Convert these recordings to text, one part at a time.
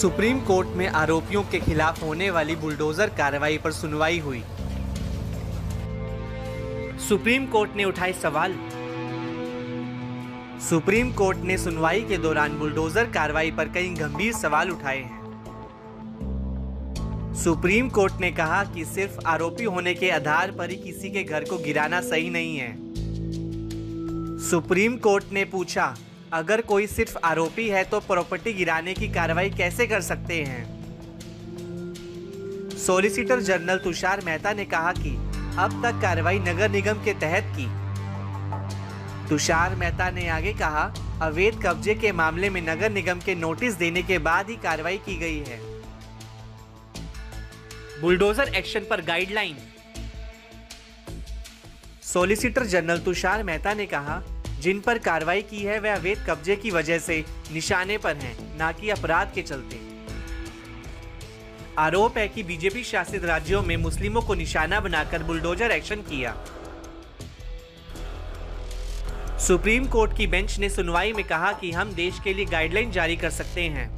Supreme court में आरोपियों के खिलाफ होने वाली बुलडोजर कार्रवाई पर सुनवाई हुई। सुप्रीम कोर्ट ने उठाए सवाल। सुप्रीम कोर्ट ने सुनवाई के दौरान बुलडोजर कार्रवाई पर कई गंभीर सवाल उठाए हैं। सुप्रीम कोर्ट ने कहा कि सिर्फ आरोपी होने के आधार पर ही किसी के घर को गिराना सही नहीं है। सुप्रीम कोर्ट ने पूछा, अगर कोई सिर्फ आरोपी है तो प्रॉपर्टी गिराने की कार्रवाई कैसे कर सकते हैं। सॉलिसिटर जनरल तुषार मेहता ने कहा कि अब तक कार्रवाई नगर निगम के तहत की। तुषार मेहता ने आगे कहा, अवैध कब्जे के मामले में नगर निगम के नोटिस देने के बाद ही कार्रवाई की गई है। बुलडोजर एक्शन पर guideline. Solicitor general Tushar Mehta ने कहा, जिन पर कार्रवाई की है वह अवैध कब्जे की वजह से निशाने पर हैं, न कि अपराध के चलते। आरोप है कि बीजेपी शासित राज्यों में मुस्लिमों को निशाना बनाकर बुलडोजर एक्शन किया। सुप्रीम कोर्ट की बेंच ने सुनवाई में कहा कि हम देश के लिए गाइडलाइन जारी कर सकते हैं।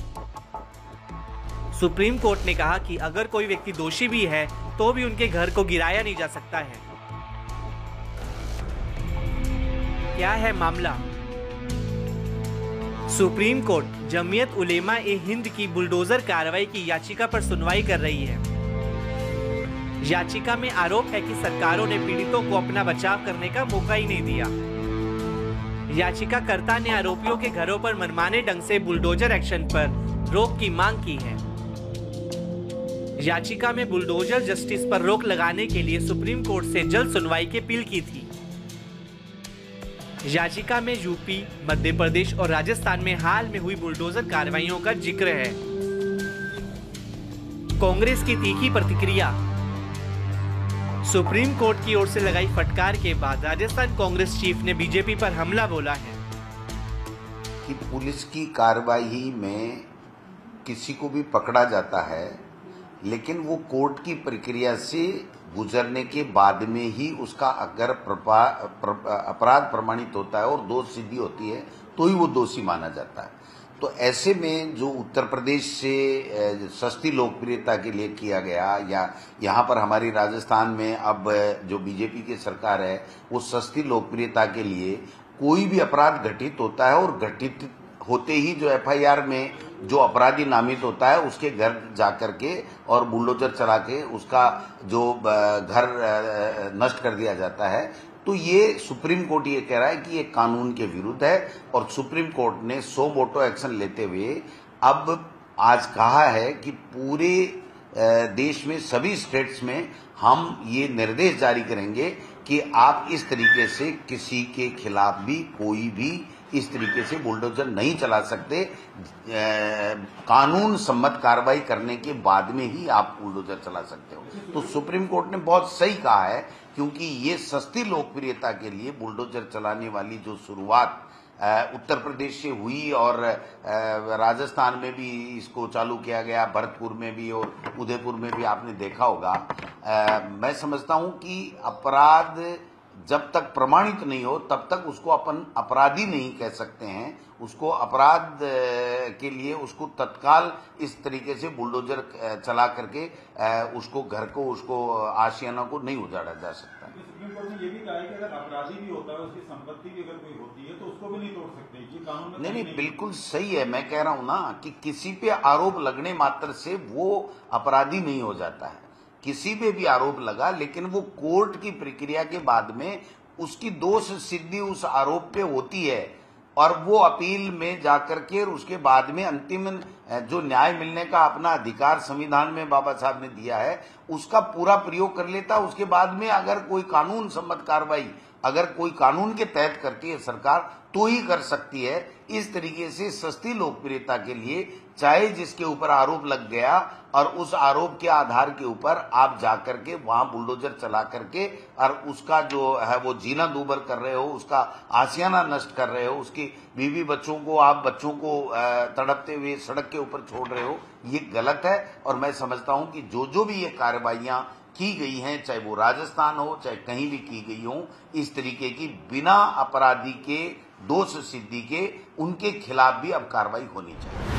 सुप्रीम कोर्ट ने कहा कि अगर कोई व्यक्ति दोषी भी है तो भी उनके घर को गिराया नहीं जा सकता है। क्या है मामला? सुप्रीम कोर्ट जमीयत उलेमा ए हिंद की बुलडोजर कार्रवाई की याचिका पर सुनवाई कर रही है। याचिका में आरोप है कि सरकारों ने पीड़ितों को अपना बचाव करने का मौका ही नहीं दिया। याचिकाकर्ता ने आरोपियों के घरों पर मनमाने ढंग से बुलडोजर एक्शन पर रोक की मांग की है। याचिका में बुलडोजर जस्टिस पर रोक लगाने के लिए सुप्रीम कोर्ट से जल्द सुनवाई की अपील की थी। याचिका में यूपी, मध्य प्रदेश और राजस्थान में हाल में हुई बुलडोजर कार्रवाइयों का जिक्र है। कांग्रेस की तीखी प्रतिक्रिया। सुप्रीम कोर्ट की ओर से लगाई फटकार के बाद राजस्थान कांग्रेस चीफ ने बीजेपी पर हमला बोला है कि पुलिस की कार्रवाई में किसी को भी पकड़ा जाता है, लेकिन वो कोर्ट की प्रक्रिया से गुजरने के बाद में ही उसका अगर अपराध प्रमाणित होता है और दोष सिद्धि होती है तो ही वो दोषी माना जाता है। तो ऐसे में जो उत्तर प्रदेश से सस्ती लोकप्रियता के लिए किया गया, या यहाँ पर हमारी राजस्थान में अब जो बीजेपी की सरकार है वो सस्ती लोकप्रियता के लिए कोई भी अपराध घटित होता है और घटित होते ही जो एफआईआर में जो अपराधी नामित होता है उसके घर जाकर के और बुलडोजर चला के उसका जो घर नष्ट कर दिया जाता है। तो ये सुप्रीम कोर्ट ये कह रहा है कि ये कानून के विरुद्ध है और सुप्रीम कोर्ट ने सो मोटो एक्शन लेते हुए अब आज कहा है कि पूरे देश में सभी स्टेट्स में हम ये निर्देश जारी करेंगे कि आप इस तरीके से किसी के खिलाफ भी कोई भी इस तरीके से बुलडोजर नहीं चला सकते। कानून सम्मत कार्रवाई करने के बाद में ही आप बुलडोजर चला सकते हो। तो सुप्रीम कोर्ट ने बहुत सही कहा है, क्योंकि ये सस्ती लोकप्रियता के लिए बुलडोजर चलाने वाली जो शुरुआत उत्तर प्रदेश से हुई और राजस्थान में भी इसको चालू किया गया, भरतपुर में भी और उदयपुर में भी आपने देखा होगा। मैं समझता हूं कि अपराध जब तक प्रमाणित नहीं हो तब तक उसको अपन अपराधी नहीं कह सकते हैं। उसको अपराध के लिए उसको तत्काल इस तरीके से बुलडोजर चला करके उसको घर को, उसको आशियाना को नहीं उजाड़ा जा सकता। सुप्रीम कोर्ट ने ये भी कहा है कि अगर अपराधी भी होता है, उसकी संपत्ति भी अगर कोई होती है तो उसको भी नहीं तोड़ सकते। ये कानून में नहीं, बिल्कुल सही है। मैं कह रहा हूं ना कि किसी पे आरोप लगने मात्र से वो अपराधी नहीं हो जाता है। किसी पे भी आरोप लगा, लेकिन वो कोर्ट की प्रक्रिया के बाद में उसकी दोष सिद्धि उस आरोप पे होती है और वो अपील में जाकर के उसके बाद में अंतिम जो न्याय मिलने का अपना अधिकार संविधान में बाबा साहब ने दिया है उसका पूरा प्रयोग कर लेता। उसके बाद में अगर कोई कानून सम्मत कार्रवाई अगर कोई कानून के तहत करती है सरकार तो ही कर सकती है। इस तरीके से सस्ती लोकप्रियता के लिए चाहे जिसके ऊपर आरोप लग गया और उस आरोप के आधार के ऊपर आप जाकर के वहां बुलडोजर चला करके और उसका जो है वो जीना दूभर कर रहे हो, उसका आशियाना नष्ट कर रहे हो, उसकी बीवी बच्चों को आप बच्चों को तड़पते हुए सड़क के ऊपर छोड़ रहे हो, ये गलत है। और मैं समझता हूं कि जो भी ये कार्रवाइयां की गई हैं, चाहे वो राजस्थान हो चाहे कहीं भी की गई हो, इस तरीके की बिना अपराधी के दोष सिद्धि के उनके खिलाफ भी अब कार्रवाई होनी चाहिए।